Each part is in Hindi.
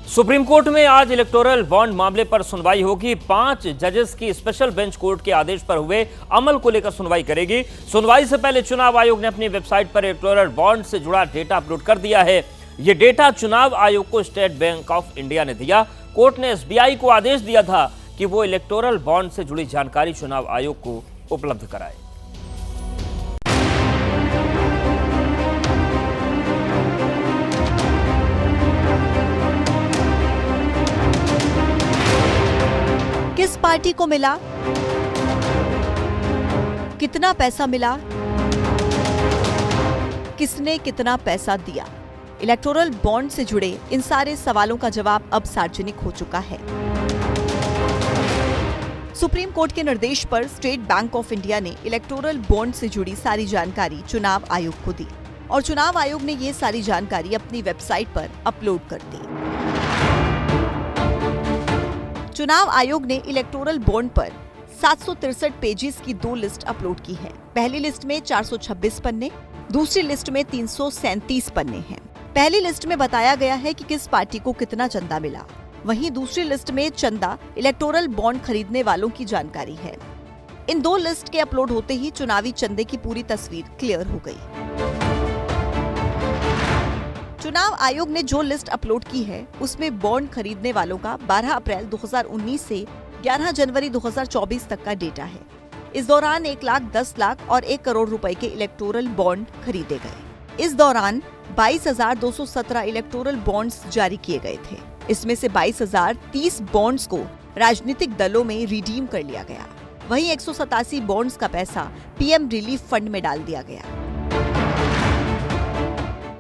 सुप्रीम कोर्ट में आज इलेक्टोरल बॉन्ड मामले पर सुनवाई होगी। 5 जजेस की स्पेशल बेंच कोर्ट के आदेश पर हुए अमल को लेकर सुनवाई करेगी। सुनवाई से पहले चुनाव आयोग ने अपनी वेबसाइट पर इलेक्टोरल बॉन्ड से जुड़ा डेटा अपलोड कर दिया है। यह डेटा चुनाव आयोग को स्टेट बैंक ऑफ इंडिया ने दिया। कोर्ट ने एसबीआई को आदेश दिया था कि वो इलेक्टोरल बॉन्ड से जुड़ी जानकारी चुनाव आयोग को उपलब्ध कराए। किस पार्टी को मिला, कितना पैसा मिला, किसने कितना पैसा दिया, इलेक्टोरल बॉन्ड से जुड़े इन सारे सवालों का जवाब अब सार्वजनिक हो चुका है। सुप्रीम कोर्ट के निर्देश पर स्टेट बैंक ऑफ इंडिया ने इलेक्टोरल बॉन्ड से जुड़ी सारी जानकारी चुनाव आयोग को दी और चुनाव आयोग ने ये सारी जानकारी अपनी वेबसाइट पर अपलोड कर दी। चुनाव आयोग ने इलेक्टोरल बॉन्ड पर 763 पेजेस की 2 लिस्ट अपलोड की है। पहली लिस्ट में 426 पन्ने, दूसरी लिस्ट में 337 पन्ने हैं। पहली लिस्ट में बताया गया है कि किस पार्टी को कितना चंदा मिला, वहीं दूसरी लिस्ट में चंदा इलेक्टोरल बॉन्ड खरीदने वालों की जानकारी है। इन 2 लिस्ट के अपलोड होते ही चुनावी चंदे की पूरी तस्वीर क्लियर हो गई। चुनाव आयोग ने जो लिस्ट अपलोड की है उसमें बॉन्ड खरीदने वालों का 12 अप्रैल 2019 से 11 जनवरी 2024 तक का डेटा है। इस दौरान 1,10,00,000 और 1 करोड़ रुपए के इलेक्टोरल बॉन्ड खरीदे गए। इस दौरान 22,217 इलेक्टोरल बॉन्ड्स जारी किए गए थे। इसमें से 22,030 बॉन्ड्स को राजनीतिक दलों में रिडीम कर लिया गया। वहीं 187 बॉन्ड्स का पैसा पीएम रिलीफ फंड में डाल दिया गया।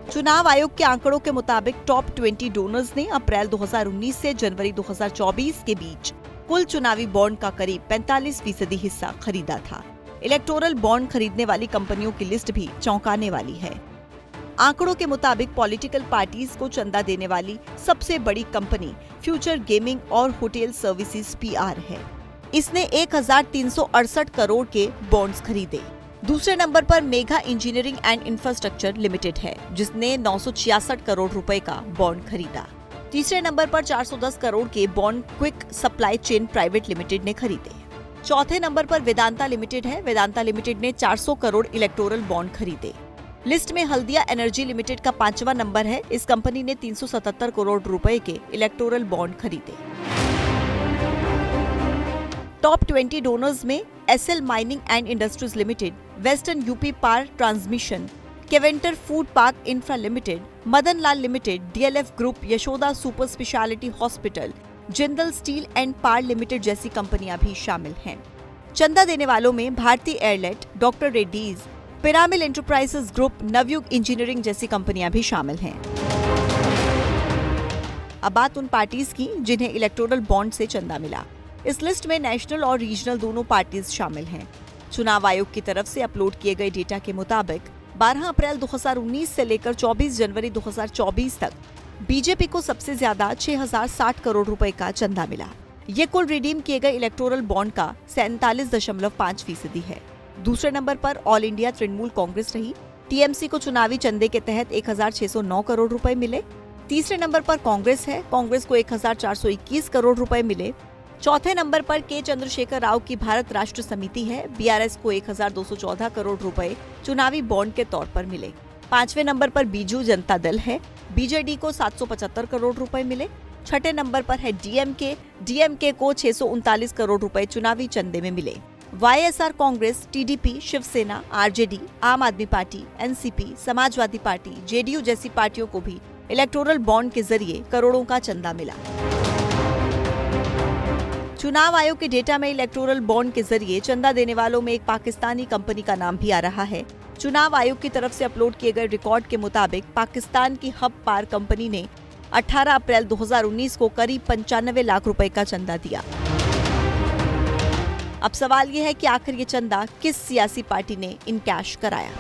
चुनाव आयोग के आंकड़ों के मुताबिक टॉप 20 डोनर्स ने अप्रैल 2019 से जनवरी 2024 के बीच कुल चुनावी बॉन्ड का करीब 45% हिस्सा खरीदा था। इलेक्टोरल बॉन्ड खरीदने वाली कंपनियों की लिस्ट भी चौंकाने वाली है। आंकड़ों के मुताबिक पॉलिटिकल पार्टीज को चंदा देने वाली सबसे बड़ी कंपनी फ्यूचर गेमिंग और होटल सर्विसेज पीआर है। इसने 1,368 करोड़ के बॉन्ड्स खरीदे। दूसरे नंबर पर mega engineering and infrastructure limited है, जिसने 966 करोड़ रुपए का बॉन्ड खरीदा। तीसरे नंबर पर 410 करोड़ के bond quick supply chain private limited ने खरीदे। चौथे नंबर पर वेदांता लिमिटेड है। वेदांता लिमिटेड ने 400 करोड़ इलेक्टोरल बॉन्ड खरीदे। लिस्ट में हल्दिया एनर्जी लिमिटेड का 5वां नंबर है। इस कंपनी ने 377 करोड़ रुपए के इलेक्टोरल बॉन्ड खरीदे। टॉप 20 डोनर्स में SL mining and industries limited, western UP power transmission, Keventer food park infra limited, Madan Lal limited, DLF group, Yashoda super speciality hospital, Jindal steel and power limited जैसी कंपनियां भी शामिल हैं। चंदा देने वालों में भारतीय Airtel, doctor Reddy's, Piramal enterprises group, Navayuga engineering जैसी कंपनियां भी शामिल हैं। अब बात उन पार्टीज की जिन्हें इलेक्टोरल बॉन्ड से चंदा मिला। इस लिस्ट में नेशनल और रीजनल दोनों पार्टीज शामिल हैं। चुनाव आयोग की तरफ से अपलोड किए गए डेटा के मुताबिक 12 अप्रैल 2019 से लेकर 24 जनवरी 2024 तक बीजेपी को सबसे ज्यादा 6,060 करोड़ रुपए का चंदा मिला। ये कुल रिडीम किए गए इलेक्टोरल बॉन्ड का 47.5% है। दूसरे नंबर पर ऑल इंडिया तृणमूल कांग्रेस रही। टीएमसी को चुनावी चंदे के तहत 1,609 करोड़ रुपए मिले। तीसरे नंबर पर कांग्रेस है। कांग्रेस को 1,421 करोड़ रुपए मिले। चौथे नंबर पर के चंद्रशेखर राव की भारत राष्ट्र समिति है। बीआरएस को 1,214 करोड़ रुपए चुनावी बॉन्ड के तौर पर मिले। 5वें नंबर पर बीजू जनता दल है। बीजेडी को 775 करोड़ रुपए मिले। छठे नंबर पर है डीएमके को 639 करोड़ रुपए चुनावी चंदे में मिले। YSR Congress, TDP, Shiv Sena, RJD, Aam Aadmi Party, NCP, Samajwadi Party, JDU जैसी पार्टियों को भी इलेक्टोरल बॉन्ड के जरिए करोड़ों का चंदा मिला। चुनाव आयोग के डेटा में इलेक्टोरल बॉन्ड के जरिए चंदा देने वालों में एक पाकिस्तानी कंपनी का नाम भी आ रहा है। चुनाव आयोग की तरफ से अपलोड किए गए रिकॉर्ड के मुताबिक पाकिस्तान की हब पार कंपनी ने 18 अप्रैल 2019 को करीब 95 लाख रुपए का चंदा दिया। अब सवाल ये है कि आखिर ये चंदा किस सियासी पार्टी ने इनकैश कराया।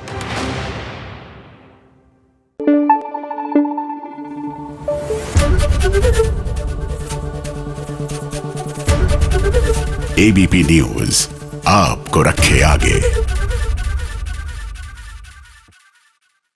एबीपी न्यूज आपको रखे आगे।